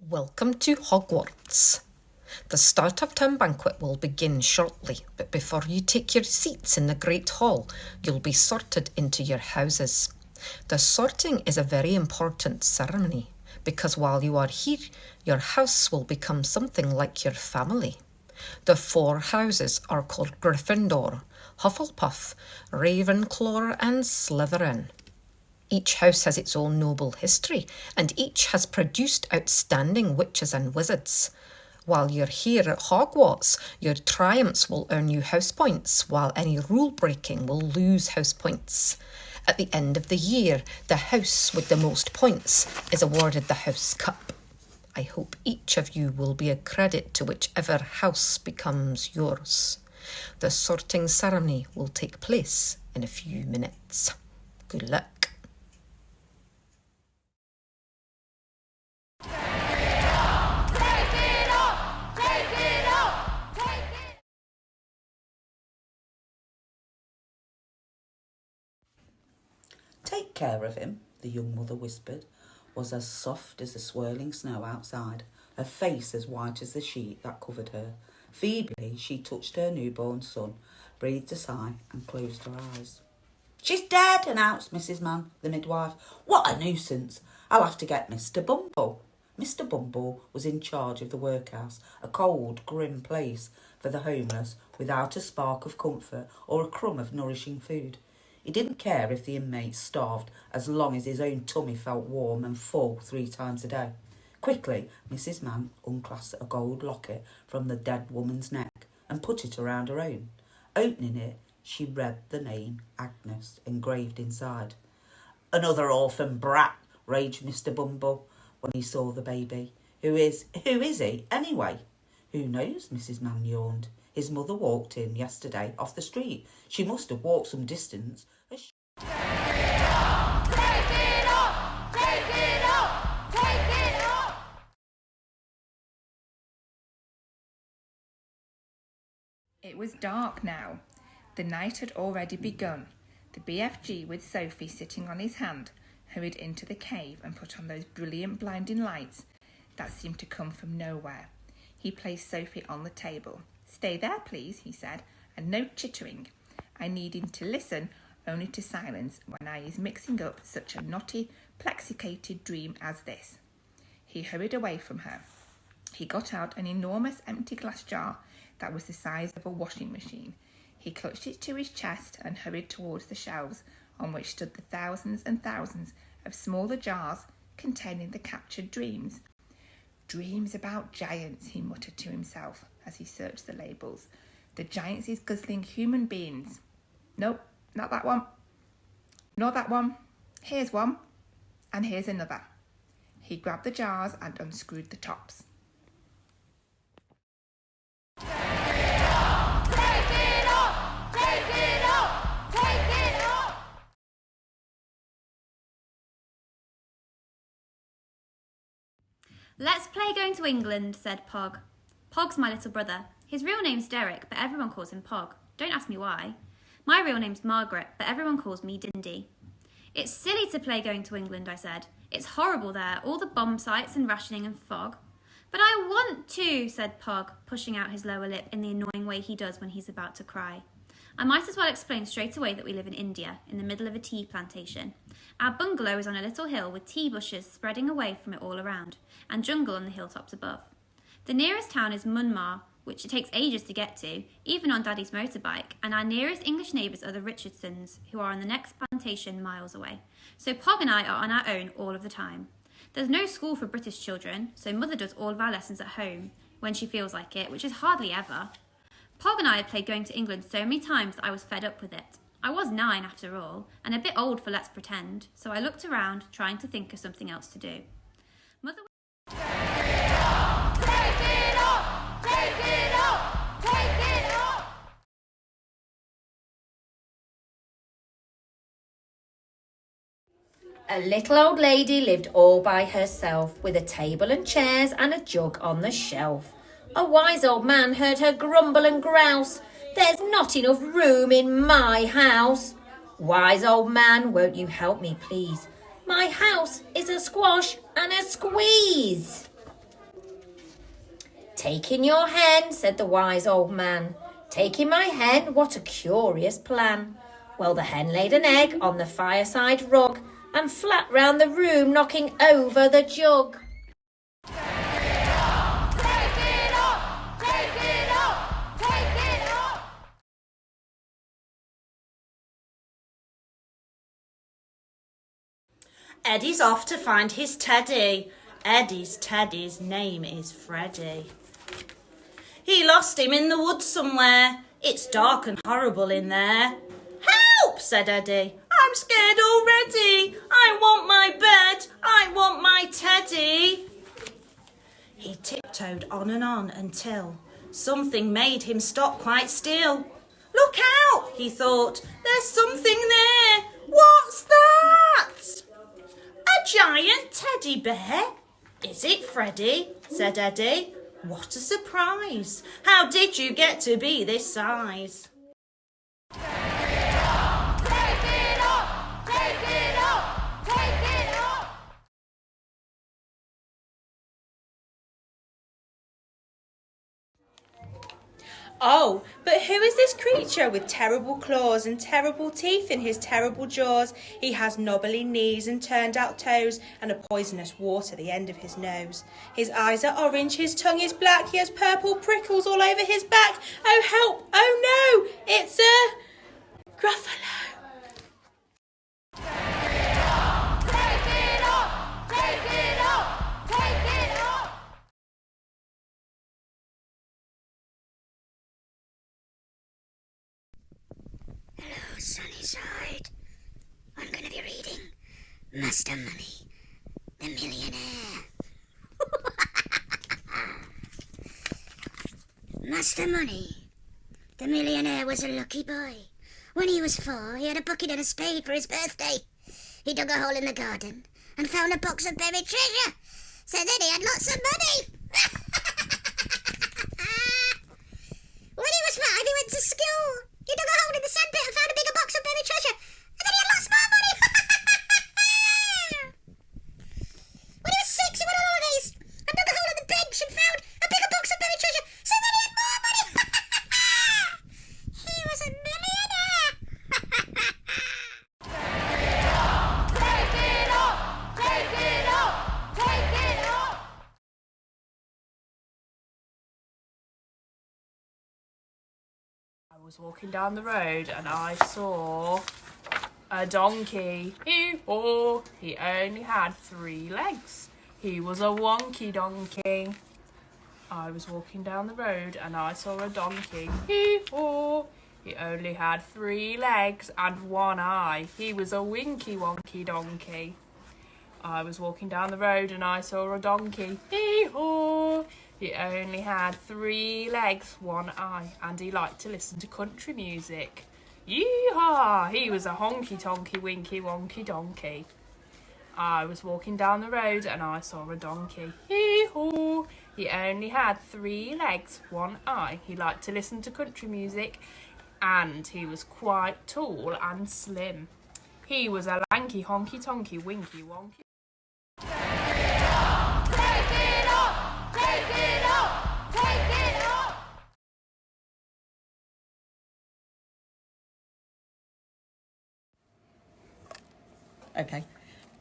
Welcome to Hogwarts. The start of town banquet will begin shortly, but before you take your seats in the Great Hall, you'll be sorted into your houses. The sorting is a very important ceremony, because while you are here, your house will become something like your family. The 4 houses are called Gryffindor, Hufflepuff, Ravenclaw and Slytherin. Each house has its own noble history, and each has produced outstanding witches and wizards. While you're here at Hogwarts, your triumphs will earn you house points, while any rule breaking will lose house points. At the end of the year, the house with the most points is awarded the House Cup. I hope each of you will be a credit to whichever house becomes yours. The sorting ceremony will take place in a few minutes. Good luck. "Take care of him," the young mother whispered, was as soft as the swirling snow outside, her face as white as the sheet that covered her. Feebly, she touched her newborn son, breathed a sigh and closed her eyes. "She's dead," announced Mrs. Mann, the midwife. "What a nuisance. I'll have to get Mr. Bumble." Mr. Bumble was in charge of the workhouse, a cold, grim place for the homeless, without a spark of comfort or a crumb of nourishing food. He didn't care if the inmates starved as long as his own tummy felt warm and full 3 times a day. Quickly, Mrs. Mann unclasped a gold locket from the dead woman's neck and put it around her own. Opening it, she read the name Agnes engraved inside. "Another orphan brat," raged Mr. Bumble when he saw the baby. Who is he, anyway?" "Who knows?" Mrs. Mann yawned. "His mother walked in yesterday off the street. She must have walked some distance." It was dark now. The night had already begun. The BFG, with Sophie sitting on his hand, hurried into the cave and put on those brilliant blinding lights that seemed to come from nowhere. He placed Sophie on the table. "Stay there, please," he said, "and no chittering. I need him to listen only to silence when I is mixing up such a knotty, plexicated dream as this." He hurried away from her. He got out an enormous empty glass jar that was the size of a washing machine. He clutched it to his chest and hurried towards the shelves on which stood the thousands and thousands of smaller jars containing the captured dreams. "Dreams about giants," he muttered to himself as he searched the labels. "The giants is guzzling human beings. Nope, not that one. Nor that one. Here's one. And here's another." He grabbed the jars and unscrewed the tops. "Let's play going to England," said Pog. "Pog's my little brother. His real name's Derek, but everyone calls him Pog. Don't ask me why. My real name's Margaret, but everyone calls me Dindy." "It's silly to play going to England," I said. "It's horrible there, all the bomb sites and rationing and fog." "But I want to," said Pog, pushing out his lower lip in the annoying way he does when he's about to cry. I might as well explain straight away that we live in India, in the middle of a tea plantation. Our bungalow is on a little hill with tea bushes spreading away from it all around, and jungle on the hilltops above. The nearest town is Munmar, which it takes ages to get to, even on Daddy's motorbike, and our nearest English neighbours are the Richardsons, who are on the next plantation miles away. So Pog and I are on our own all of the time. There's no school for British children, so Mother does all of our lessons at home, when she feels like it, which is hardly ever. Pog and I had played going to England so many times that I was fed up with it. I was 9 after all, and a bit old for let's pretend, so I looked around, trying to think of something else to do. Mother A little old lady lived all by herself, with a table and chairs and a jug on the shelf. A wise old man heard her grumble and grouse, "There's not enough room in my house." "Wise old man, won't you help me, please? My house is a squash and a squeeze." Taking your hen, said the wise old man. Taking my hen, what a curious plan. Well, the hen laid an egg on the fireside rug and flat round the room, knocking over the jug. Eddie's off to find his teddy. Teddy's name is Freddie. He lost him in the woods somewhere. It's dark and horrible in there. Help, said Eddie. I'm scared already. I want my bed. I want my teddy. He tiptoed on and on until something made him stop quite still. Look out, he thought. There's something there. What's that? A giant teddy bear? Is it, Freddie? Said Eddie. What a surprise. How did you get to be this size? Oh, but who is this creature with terrible claws and terrible teeth in his terrible jaws? He has knobbly knees and turned out toes and a poisonous wart at the end of his nose. His eyes are orange, his tongue is black, he has purple prickles all over his back. Oh help, oh no, it's a Gruffalo. Hello, Sunnyside. I'm going to be reading Master Money, the Millionaire. Master Money, the millionaire, was a lucky boy. When he was 4, he had a bucket and a spade for his birthday. He dug a hole in the garden and found a box of buried treasure. So then he had lots of money. When he was 5, he went to school. He dug a hole in the sandpit and found a bigger box of buried treasure. And then he had lots more money. When he was 6, he went on holidays and dug a hole in the bench and found a bigger box of buried treasure. So then he had more money. He was a millionaire. I was walking down the road and I saw a donkey. Hee-haw! He only had 3 legs. He was a wonky donkey. I was walking down the road and I saw a donkey. Hee-haw! He only had 3 legs and 1 eye. He was a winky wonky donkey. I was walking down the road and I saw a donkey. Hee-haw! He only had 3 legs, 1 eye, and he liked to listen to country music. Yee-haw! He was a honky-tonky, winky, wonky donkey. I was walking down the road and I saw a donkey. Hee-haw! He only had 3 legs, 1 eye. He liked to listen to country music, and he was quite tall and slim. He was a lanky, honky-tonky, winky, wonky. Okay.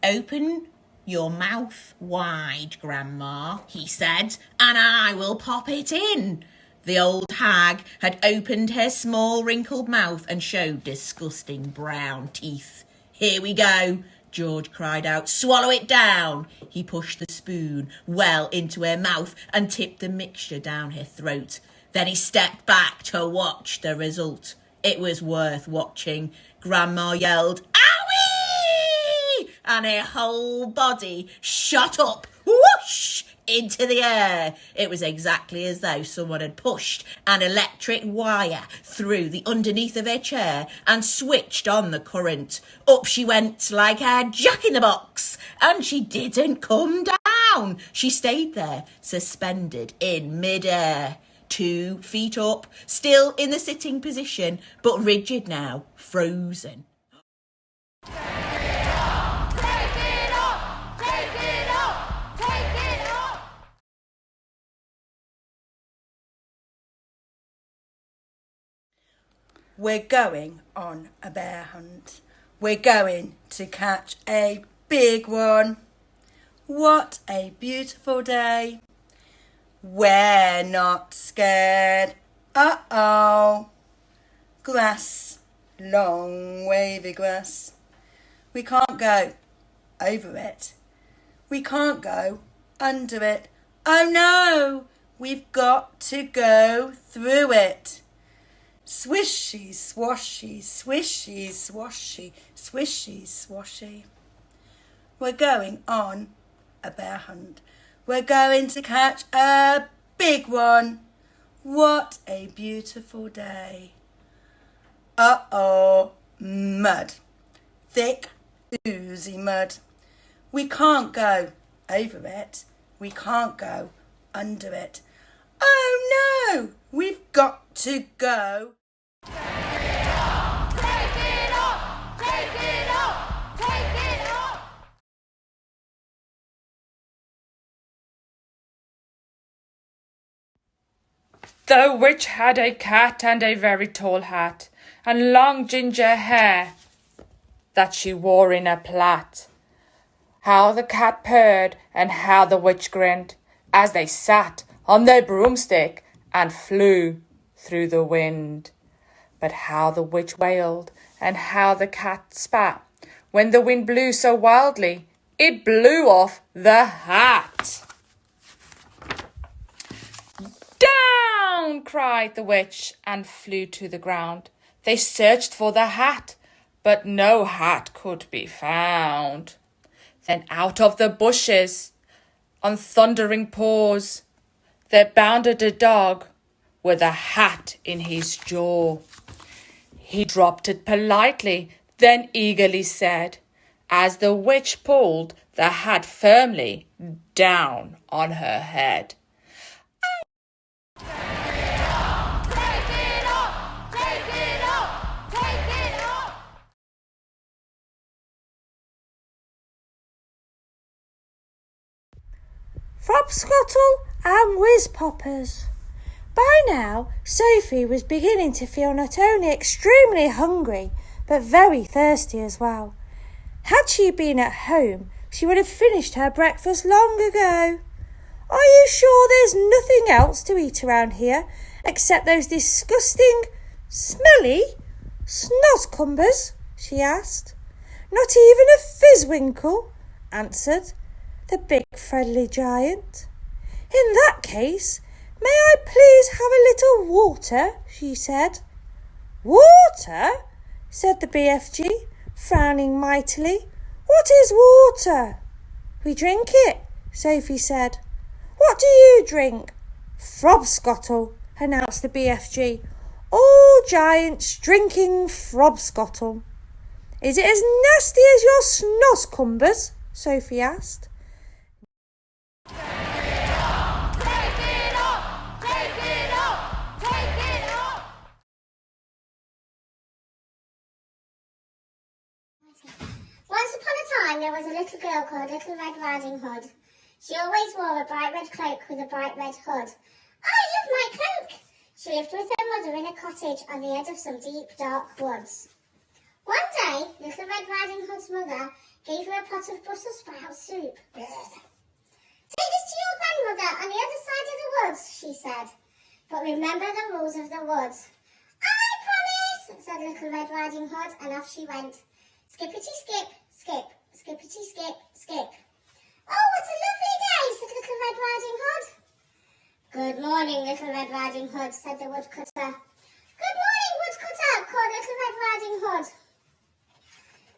Open your mouth wide, Grandma, he said, and I will pop it in. The old hag had opened her small wrinkled mouth and showed disgusting brown teeth. Here we go, George cried out. Swallow it down. He pushed the spoon well into her mouth and tipped the mixture down her throat. Then he stepped back to watch the result. It was worth watching. Grandma yelled, "Owie!" And her whole body shot up, whoosh, into the air. It was exactly as though someone had pushed an electric wire through the underneath of her chair and switched on the current. Up she went like a jack-in-the-box, and she didn't come down. She stayed there, suspended in mid-air. 2 feet up, still in the sitting position, but rigid now, frozen. We're going on a bear hunt. We're going to catch a big one. What a beautiful day. We're not scared. Uh-oh. Grass, long wavy grass. We can't go over it. We can't go under it. Oh no, we've got to go through it. Swishy, swashy, swishy, swashy, swishy, swashy. We're going on a bear hunt. We're going to catch a big one. What a beautiful day. Uh-oh, mud. Thick, oozy mud. We can't go over it. We can't go under it. Oh no, we've got to go. Take it off! Take it off! Take it off! Take it off! The witch had a cat and a very tall hat, and long ginger hair that she wore in a plait. How the cat purred and how the witch grinned, as they sat on their broomstick and flew through the wind. But how the witch wailed and how the cat spat, when the wind blew so wildly, it blew off the hat. Down, cried the witch, and flew to the ground. They searched for the hat, but no hat could be found. Then out of the bushes, on thundering paws, there bounded a dog with a hat in his jaw. He dropped it politely, then eagerly said, as the witch pulled the hat firmly down on her head. Frobscottle and Whizpoppers. By now, Sophie was beginning to feel not only extremely hungry, but very thirsty as well. Had she been at home, she would have finished her breakfast long ago. Are you sure there's nothing else to eat around here except those disgusting, smelly snozcumbers? She asked. Not even a fizzwinkle, answered the big friendly giant. In that case, may I please have a little water? She said. Water? Said the BFG, frowning mightily. What is water? We drink it, Sophie said. What do you drink? Frobscottle, announced the BFG. All giants drinking Frobscottle. Is it as nasty as your snozcumbers? Sophie asked. Once upon a time there was a little girl called Little Red Riding Hood. She always wore a bright red cloak with a bright red hood. I love my cloak! She lived with her mother in a cottage on the edge of some deep, dark woods. One day, Little Red Riding Hood's mother gave her a pot of Brussels sprout soup. Take this to your grandmother on the other side of the woods, she said. But remember the rules of the woods. I promise, said Little Red Riding Hood, and off she went. Skippity skip, skip, skippity skip, skip. Oh, what a lovely day, said Little Red Riding Hood. Good morning, Little Red Riding Hood, said the woodcutter. Good morning, woodcutter, called Little Red Riding Hood.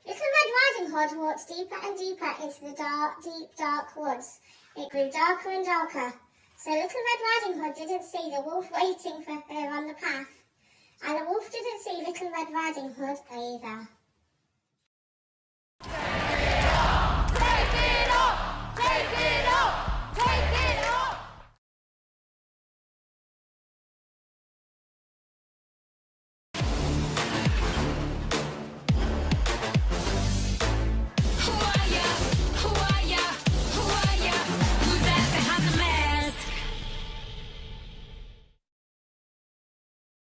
Little Red Riding Hood walked deeper and deeper into the deep, dark woods. It grew darker and darker, so Little Red Riding Hood didn't see the wolf waiting for her on the path. And the wolf didn't see Little Red Riding Hood either.